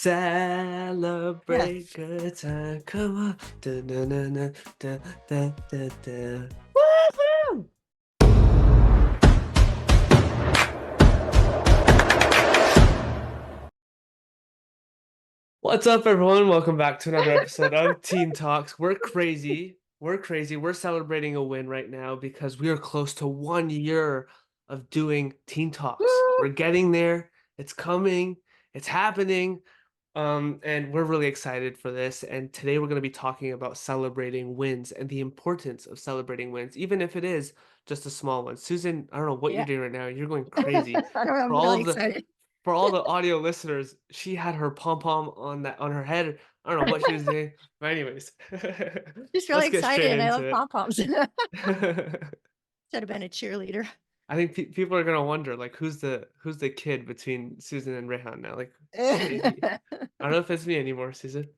Yeah. Celebrate good time. Come on. Da, na, na, na, da, da, da, da. Woohoo! What's up, everyone? Welcome back to another episode of Teen Talks. We're crazy. We're crazy. We're celebrating a win right now because we are close to 1 year of doing Teen Talks. Woo! We're getting there. It's coming. It's happening. And we're really excited for this. And today we're going to be talking about celebrating wins and the importance of celebrating wins, even if it is just a small one. Susan, I don't know what you're Yeah. doing right now. You're going I crazy. don't know, For I'm all really of the excited. for all the audio listeners, she had her pom pom on her head. I don't know what she was doing. But anyways, Just really let's get excited, straight and I into love it. pom-poms. Should I have been a cheerleader. think people are gonna wonder like who's the kid between Susan and Rehan now. Like maybe I don't know if it's me anymore, Susan.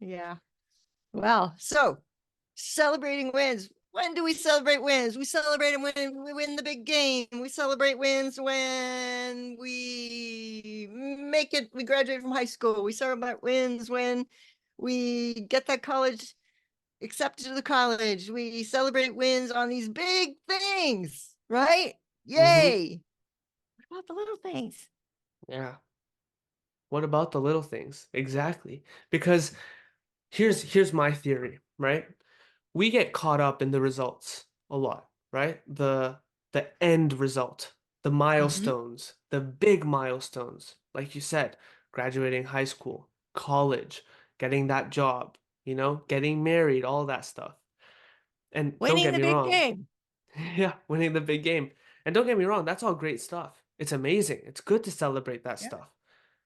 Yeah. Well, so celebrating wins. When do we celebrate wins? We celebrate them when we win the big game. We celebrate wins when we make it, we graduate from high school. We celebrate wins when we get that college accepted to the college. We celebrate wins on these big things, right? Mm-hmm. Yay. What about the little things? Yeah. What about the little things? Exactly. Because here's my theory, right? We get caught up in the results a lot, right? The end result, the Mhm. milestones, the big milestones, like you said, graduating high school, college, getting that job, getting married, all that stuff. And don't Winning get the me big wrong, game. yeah, winning the big game. And don't get me wrong, that's all great stuff. It's amazing. It's good to celebrate that Yeah. stuff.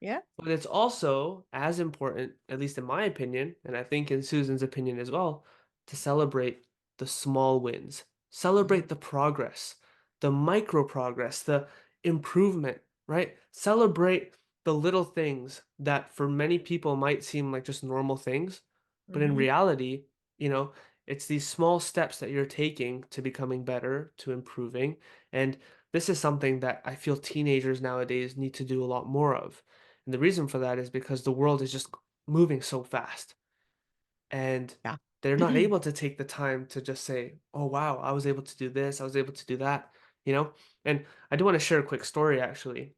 Yeah. But it's also as important, at least in my opinion, and I think in Susan's opinion as well, to celebrate the small wins. Mhm. Celebrate the progress, the micro progress, the improvement, right? Celebrate the little things that for many people might seem like just normal things, but in Mhm. reality, you know, it's these small steps that you're taking to becoming better, to improving. And this is something that I feel teenagers nowadays need to do a lot more of. And the reason for that is because the world is just moving so fast and Yeah. they're not able to take the time to just say, "Oh wow, I was able to do this, I was able to do that," you know? And I do want to share a quick story actually.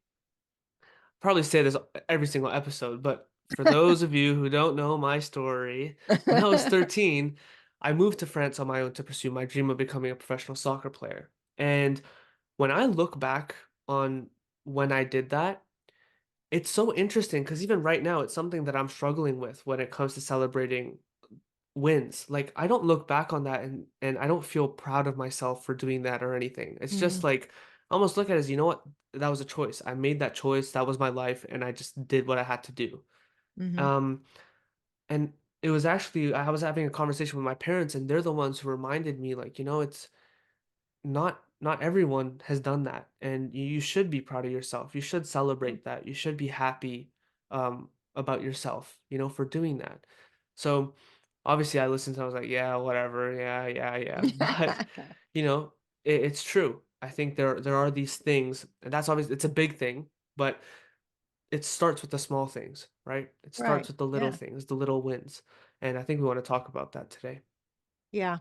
Probably say this every single episode, but for those of you who don't know my story, when I was 13, I moved to France on my own to pursue my dream of becoming a professional soccer player. And when I look back on when I did that, it's so interesting because even right now, it's something that I'm struggling with when it comes to celebrating wins. Like, I don't look back on that and I don't feel proud of myself for doing that or anything. It's just Mm, like, I almost look at it as, you know what? That was a choice. I made that choice. That was my life, and I just did what I had to do. mhm. Um, and it was actually, I was having a conversation with my parents, and they're the ones who reminded me, like, it's not everyone has done that, and you should be proud of yourself. You should celebrate that. You should be happy about yourself, for doing that. So obviously I listened to it, I was like, yeah, whatever, yeah, yeah, yeah. But you know, it's true. I think there are these things, and that's obviously it's a big thing, but it starts with the small things, right? It starts Right. with the little Yeah. things, the little wins. And I think we want to talk about that today. Yeah.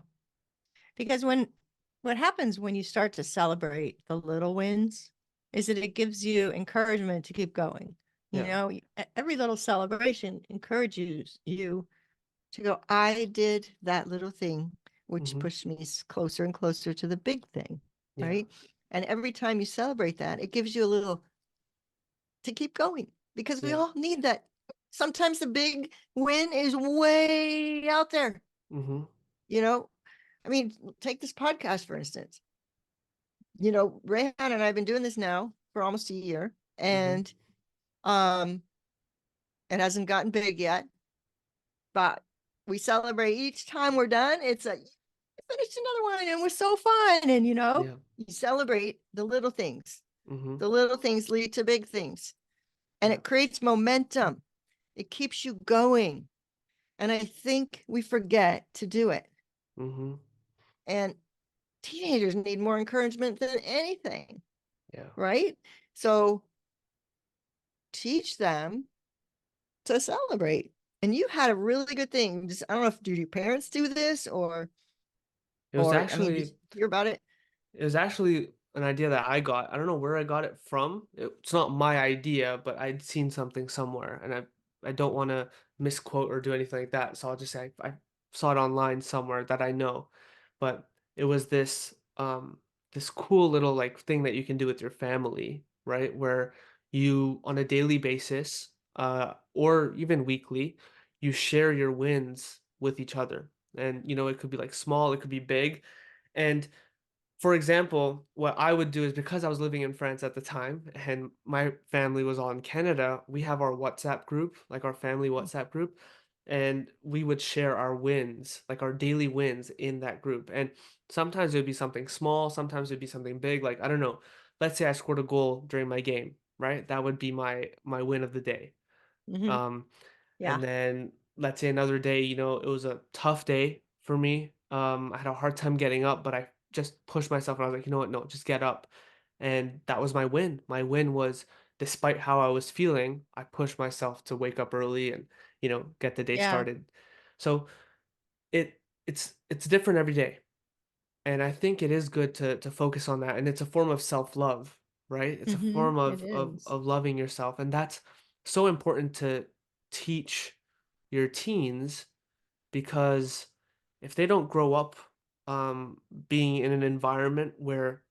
Because what happens when you start to celebrate the little wins is that it gives you encouragement to keep going. Yeah. Every little celebration encourages you to go, I did that little thing, which Hmm. pushed me closer and closer to the big thing. Yeah. Right. And every time you celebrate that, it gives you a little to keep going because we Yeah. all need that. Sometimes the big win is way out there. Hmm. You know, I mean, take this podcast, for instance. Rayhan and I have been doing this now for almost a year, Hmm. and um, it hasn't gotten big yet, but we celebrate each time we're done. It's a finished another one, and it was so fun. And Yeah. you celebrate the little things. Hmm. The little things lead to big things, and Yeah. it creates momentum. It keeps you going. And I think we forget to do it. Hmm. And teenagers need more encouragement than anything, Yeah. right? So teach them. to celebrate. And you had a really good thing. Just, I don't know if did your parents do this It was or I mean, did actually you hear about it? It was actually an idea that I got. I don't know where I got it from. It's not my idea, but I'd seen something somewhere, and I don't want to misquote or do anything like that. So I'll just say I saw it online somewhere that I know. But it was this cool little like thing that you can do with your family, right? Where you on a daily basis, or even weekly, you share your wins with each other. And it could be like small, it could be big. And for example, what I would do is because I was living in France at the time and my family was all in Canada, we have our WhatsApp group, like our family WhatsApp group, and we would share our wins, like our daily wins in that group. And sometimes it would be something small, sometimes it'd be something big. Like, I don't know, let's say I scored a goal during my game, right? That would be my win of the day. Hmm. Um, Yeah. and then let's say another day, it was a tough day for me. I had a hard time getting up, but I just pushed myself and I was like, you know what? No, just get up. And that was my win. My win was despite how I was feeling, I pushed myself to wake up early and, get the day Yeah. started. So it's different every day. And I think it is good to focus on that. And it's a form of self-love, right? It's a Hmm. form It of is. loving yourself. And that's so important to teach your teens because if they don't grow up being in an environment where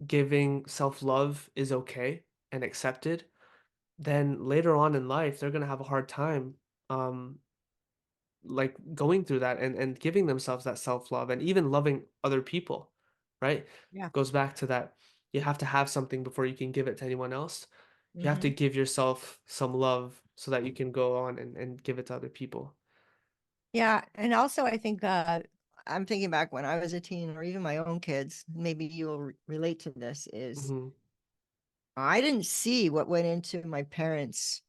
giving self-love is okay and accepted, then later on in life they're gonna have a hard time um, like going through that and giving themselves that self-love and even loving other people, right? Yeah. Goes back to that you have to have something before you can give it to anyone else. You have to Hmm. give yourself some love so that you can go on and give it to other people. Yeah. And also, I think I'm thinking back when I was a teen, or even my own kids, maybe you'll relate to this, is Hmm. I didn't see what went into my parents'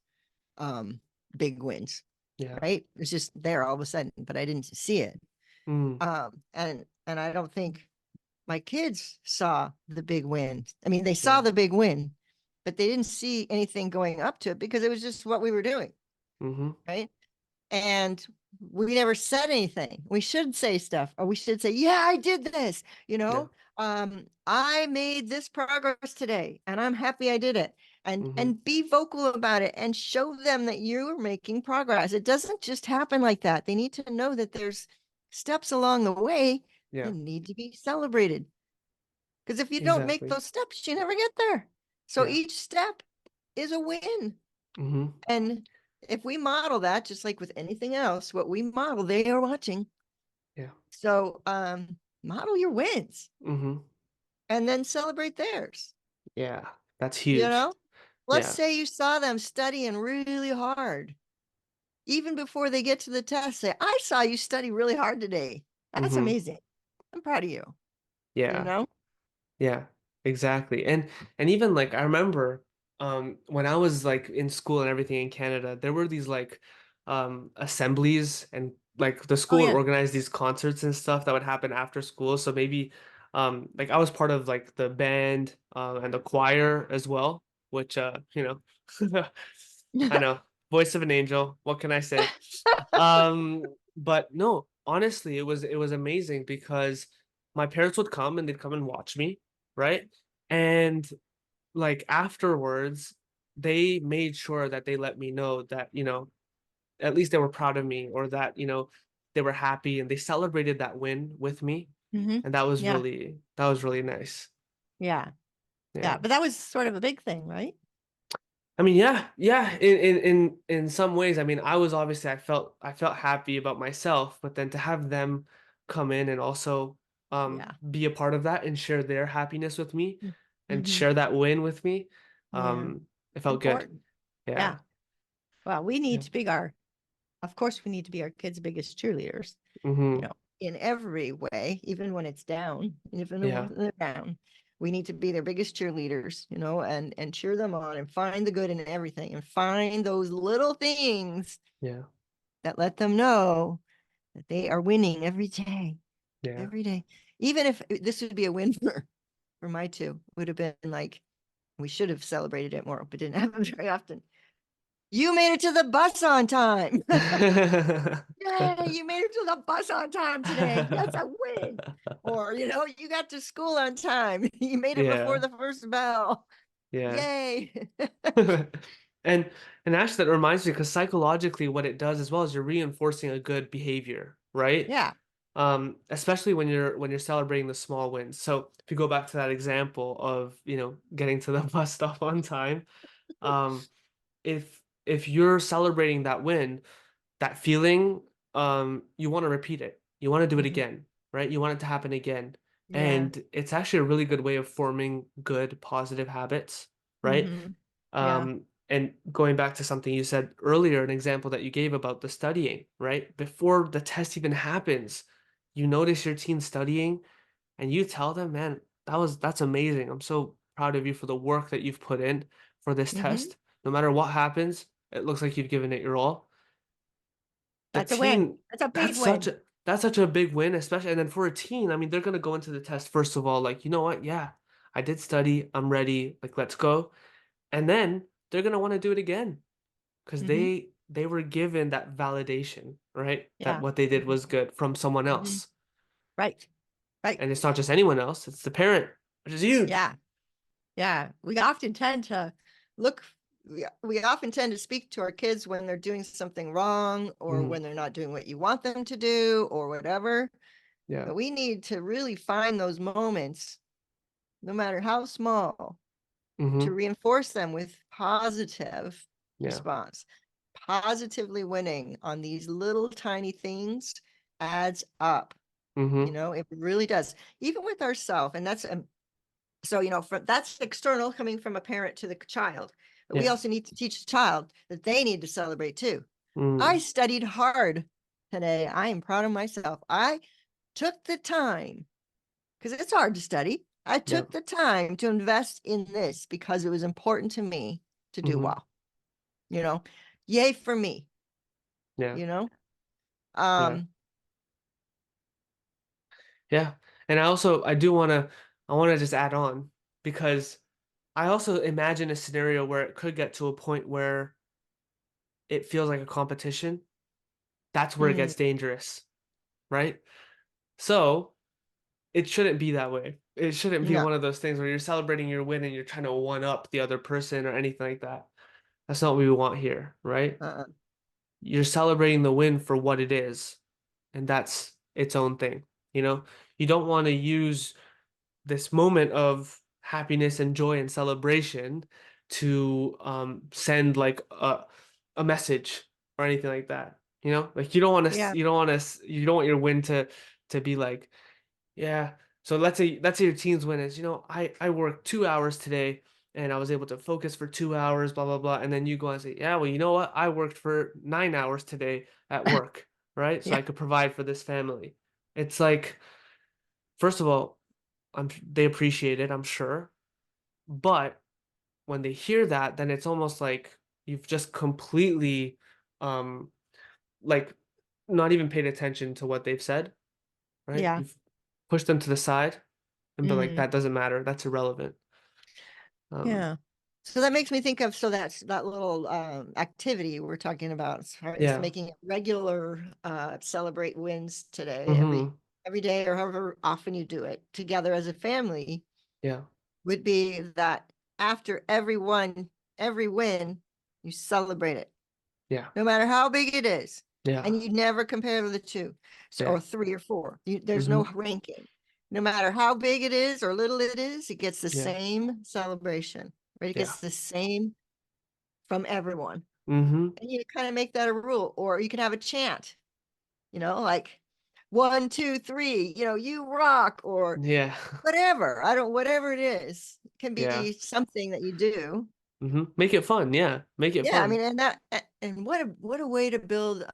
um big wins, Yeah. right? It's just there all of a sudden, but I didn't see it. Mm. And I don't think my kids saw the big win. I mean, they saw Yeah. the big win, but they didn't see anything going up to it because it was just what we were doing, Hmm. right? And we never said anything. We should say stuff, or we should say, "Yeah, I did this." Yeah. I made this progress today, and I'm happy I did it. And Hmm. and be vocal about it, and show them that you're making progress. It doesn't just happen like that. They need to know that there's steps along the way Yeah. that need to be celebrated. Because if you don't make Exactly. those steps, you never get there. So Yeah. each step is a win. Hmm. And if we model that, just like with anything else, what we model, they are watching. Yeah. So model your wins Hmm. and then celebrate theirs. Yeah. That's You huge. know, let's Yeah. say you saw them studying really hard. Even before they get to the test, say, I saw you study really hard today. That's Hmm. amazing. I'm proud of you. You Yeah. know? Yeah, exactly. And even like I remember when I was like in school and everything in Canada, there were these like assemblies and like the Oh school would yeah. organize these concerts and stuff that would happen after school. So maybe like I was part of like the band and the choir as well, which I know, voice of an angel, what can I say? But no, honestly, it was amazing because my parents would come and they'd come and watch me, right? And like afterwards, they made sure that they let me know that, at least they were proud of me or that, they were happy and they celebrated that win with me. Hmm. And Yeah. that was really nice. Yeah. Yeah. Yeah. But that was sort of a big thing, right? I mean, yeah, yeah. In some ways, I mean, I felt happy about myself, but then to have them come in and also Yeah. be a part of that and share their happiness with me and Hmm. share that win with me, Yeah. it felt good. Important. Yeah. Yeah. Well, we need Yeah. to be of course, we need to be our kids' biggest cheerleaders, Mm-hmm. in every way, even when it's down, even when Yeah. they're down. We need to be their biggest cheerleaders, and cheer them on and find the good in everything and find those little things Yeah. that let them know that they are winning Yeah. every day. Even if this would be a win for my two, would have been like, we should have celebrated it more, but didn't happen very often. You made it to the bus on time. Yay, you made it to the bus on time today. That's a win. Or, you got to school on time. You made it before Yeah, the first bell. yeah. Yay. And and actually that reminds me because psychologically what it does as well is you're reinforcing a good behavior, right? Yeah. Especially when you're celebrating the small wins. So if you go back to that example of, getting to the bus stop on time, um, if you're celebrating that win, that feeling, you want to repeat it. You want to do it Mhm. again, right? You want it to happen again. Yeah. And it's actually a really good way of forming good, positive habits, right? Hmm. Yeah. And going back to something you said earlier, an example that you gave about the studying, right? Before the test even happens, you notice your teen studying and you tell them, man, that's amazing. I'm so proud of you for the work that you've put in for this Hmm. test. No matter what happens, it looks like you've given it your all. The That's a win. teen, That's a big that's such win. a that's such a big win, especially and then for a teen, I mean, they're gonna go into the test first of all, like, you know what? Yeah, I did study, I'm ready, like let's go. And then they're gonna want to do it again because Hmm. they were given that validation, right? That Yeah. what they did was good from someone Hmm. else. Right. Right. And it's not just anyone else, it's the parent, which is huge. Yeah. Yeah. We often tend to look, we often tend to speak to our kids when they're doing something wrong or Mm, when they're not doing what you want them to do or whatever. yeah. But we need to really find those moments, no matter how small, to Mm-hmm. reinforce them with positive Yeah. response. Positively winning on these little tiny things adds up. Mm-hmm. It really does. Even with ourselves. And so, that's external coming from a parent to the child. But we Yeah. also need to teach the child that they need to celebrate too. I Mm, studied hard today. I am proud of myself. I took the time because it's hard to study. I yeah. took the time to invest in this because it was important to me to do Mm-hmm. well. You know, yay for me, Yeah. you know? Yeah. Um, Yeah. And I want to just add on because I also imagine a scenario where it could get to a point where it feels like a competition. That's where it mm, gets dangerous, right? So it shouldn't be that way. It shouldn't be no, one of those things where you're celebrating your win and you're trying to one up the other person or anything like that. That's not what we want here, right? uh-uh. You're celebrating the win for what it is, and that's its own thing. You know, you don't want to use this moment of happiness and joy and celebration to send like a message or anything like that. Like Yeah, you don't want your win to be like, yeah. So let's say your team's win is, I worked 2 hours today and I was able to focus for 2 hours, blah blah blah. And then you go and say, yeah, well, you know what? I worked for 9 hours today at work, right? So yeah, I could provide for this family. It's like, first of all, they appreciate it, I'm sure. But when they hear that, then it's almost like you've just completely um like not even paid attention to what they've said, right? yeah. You've pushed them to the side and been like, Mm, that doesn't matter, that's irrelevant. Um, yeah. So that makes me think of, so that's that little activity we're talking about as far as yeah. making it regular, celebrate wins today, every Mm-hmm. every day or however often you do it together as a family, Yeah. would be that after every win, you celebrate it, Yeah. no matter how big it is. Yeah. And you never compare the two, so, Yeah. or three or four. There's no Mm-hmm. ranking. No matter how big it is or little it is, it gets the Yeah. same celebration, right? It Yeah. gets the same from everyone. Mm-hmm. And you kind of make that a rule, or you can have a chant, like 1, 2, 3, you rock, or Yeah. whatever. I don't, whatever it is, it can Yeah. be something that you do. Mm-hmm. Make it fun. Yeah. Make it Yeah, I fun. mean, and what a way to build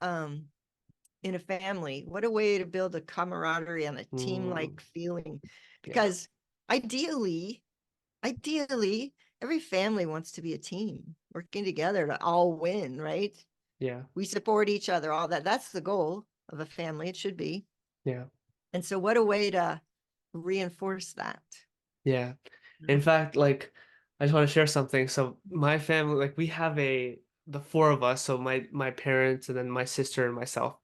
in a family. What a way to build a camaraderie and a Mm, team-like feeling. yeah. Because ideally, ideally, every family wants to be a team working together to all win, right? Yeah. We support each other, all that. That's the goal of a family. It should be. Yeah. And so what a way to reinforce that. Yeah. You In know? fact, like, I just want to share something. So my family, like, we have the four of us, so my parents and then my sister and myself,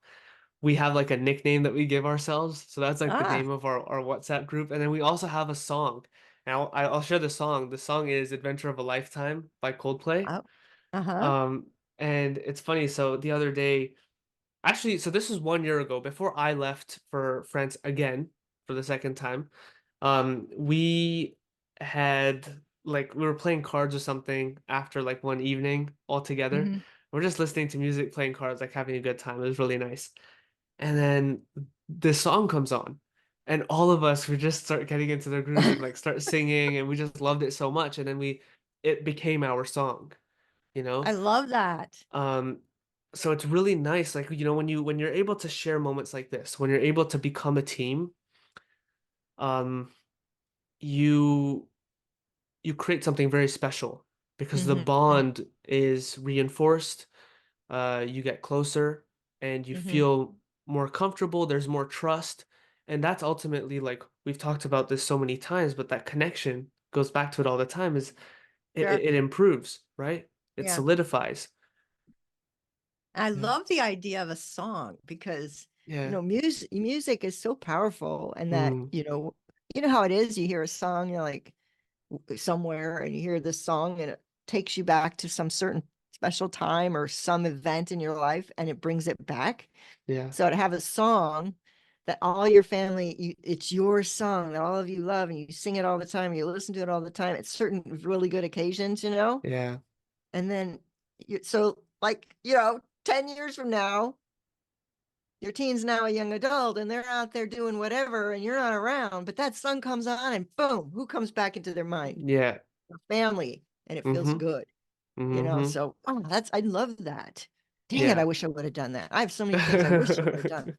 we have like a nickname that we give ourselves. So that's like the Ah, name of our WhatsApp group. And then we also have a song. Now I'll share the song. The song is Adventure of a Lifetime by Coldplay. oh, uh-huh. Um, and it's funny. So the other day, actually, so this was 1 year ago before I left for France again for the second time. We had like we were playing cards or something after like one evening all together. Hmm. We're just listening to music, playing cards, like having a good time. It was really nice. And then this song comes on, and all of us we just start getting into the groove and like start singing, and we just loved it so much. And then it became our song, you I know? love that. Um, so it's really nice, like, when you're able to share moments like this, when you're able to become a team, um, you you create something very special because the Hmm. bond is reinforced. You get closer and you Hmm. feel more comfortable. There's more trust, and that's ultimately, like we've talked about this so many times, but that connection goes back to it all the time. Is Sure. it improves, right? It Yeah. solidifies. I Yeah. love the idea of a song because, Yeah. music is so powerful and that, Mm, you know how it is, you hear a song, you're like somewhere and you hear this song and it takes you back to some certain special time or some event in your life and it brings it back. yeah. So to have a song that all your family, it's your song that all of you love and you sing it all the time, you listen to it all the time at certain really good occasions. Yeah. And then so like, 10 years from now, your teen's now a young adult and they're out there doing whatever and you're not around, but that song comes on and boom, who comes back into their mind? Yeah. Their family. And it feels Mm-hmm. good, Mm-hmm. so I love that. Dang it, I Yeah. wish I would have done that. I have so many things I wish I would have done.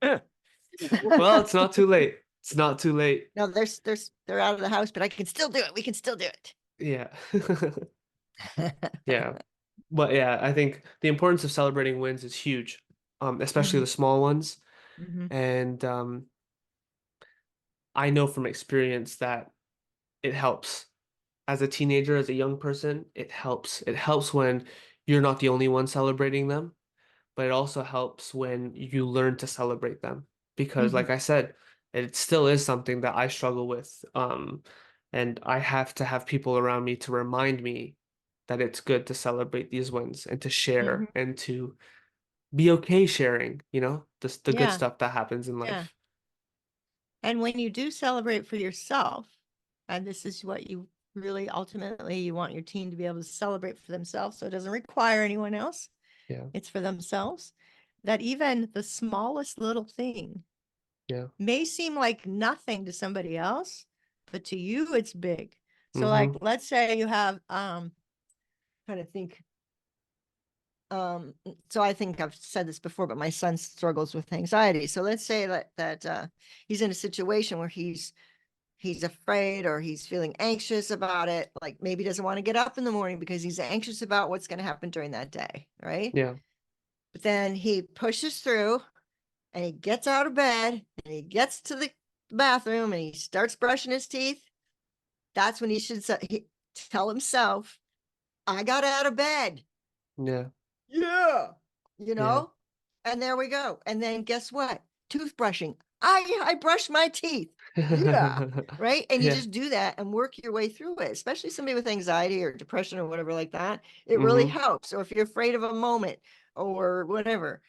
Well, it's not too late. It's not too late. No, they're out of the house, but I can still do it. We can still do it. Yeah. Yeah. But yeah, I think the importance of celebrating wins is huge, especially Hmm. the small ones. Hmm. And I know from experience that it helps. As a teenager, as a young person, it helps. It helps when you're not the only one celebrating them, but it also helps when you learn to celebrate them. Because, Hmm. like I said, it still is something that I struggle with. And I have to have people around me to remind me that it's good to celebrate these wins and to Hmm. share and to be okay sharing, the good Yeah, stuff that happens in yeah. life. And when you do celebrate for yourself, and this is what you really ultimately you want your teen to be able to celebrate for themselves, so it doesn't require anyone else, Yeah, it's for themselves, that even the smallest little thing yeah. may seem like nothing to somebody else, but to you it's big. So like Mm-hmm. let's say you have trying to think so I think I've said this before, but my son struggles with anxiety. So let's say that he's in a situation where he's afraid or he's feeling anxious about it, like maybe doesn't want to get up in the morning because he's anxious about what's going to happen during that day, right? Yeah, But then he pushes through and he gets out of bed and he gets to the bathroom and he starts brushing his teeth. That's when he should tell himself, I got out of bed. yeah, Yeah. You yeah. know? And there we go. And then guess what? Toothbrushing. I brush my teeth. Yeah. Right. And you Yeah. just do that and work your way through it, especially somebody with anxiety or depression or whatever like that. It really Mm-hmm. helps. Or if you're afraid of a moment or whatever,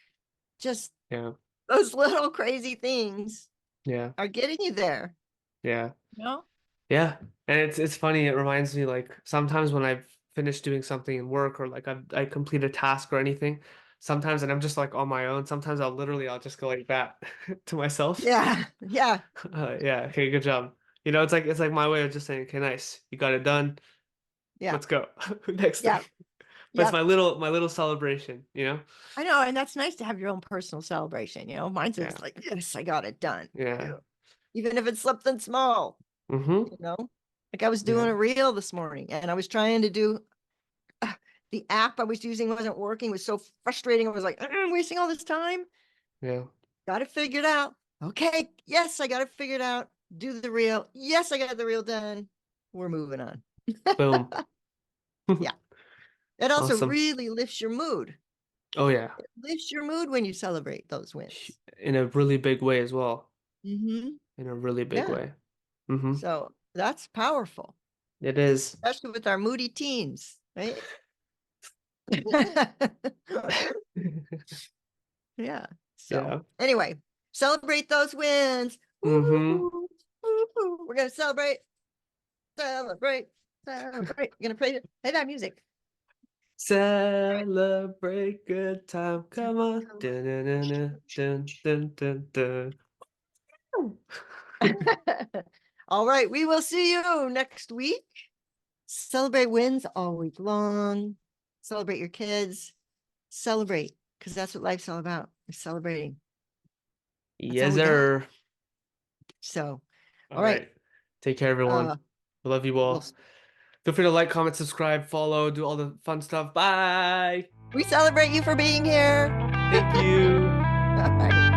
just Yeah, those little crazy things yeah, are getting you there. yeah. No? Yeah, and it's funny. It reminds me, like, sometimes when I've finished doing something in work, or like I complete a task or anything. Sometimes, and I'm just like on my own. Sometimes I'll just go like that to myself. Yeah. Yeah. Yeah. Okay. Good job. It's like my way of just saying, okay, nice, you got it done. Yeah. Let's go. Next thing. Yeah. But it's Yep. my little celebration. I know. And that's nice to have your own personal celebration. Mine's Yeah. just like, yes, I got it done. Yeah. Yeah. Even if it's something small, Mm-hmm. you know, like I was Yeah. doing a reel this morning and I was trying to do the app I was using wasn't working. It was so frustrating. I was like, I'm wasting all this time. Yeah. Got it figured out. Okay. Yes, I got it figured out. Do the reel. Yes, I got the reel done. We're moving on. Boom. Yeah. It also Awesome. really lifts your mood. Oh yeah. It lifts your mood when you celebrate those wins. In a really big way as well. Mm-hmm. In a really big Yeah. way. Mm-hmm. So that's powerful, It is. especially with our moody teens, right? Yeah. So Yeah. anyway, celebrate those wins. Mm-hmm. Woo-hoo, woo-hoo. We're gonna celebrate, celebrate, celebrate. We're gonna play that music. Celebrate good time. Come on. Dun, dun, dun, dun, dun, dun, dun. All right, we will see you next week. Celebrate wins all week long. Celebrate your kids. Celebrate, because that's what life's all about. Is celebrating. That's all Yes, we got. sir. So, All all right. right. Take care, everyone. Uh, I love you we'll all. Feel free to like, comment, subscribe, follow, do all the fun stuff. Bye. we celebrate you for being here. Thank you. All right.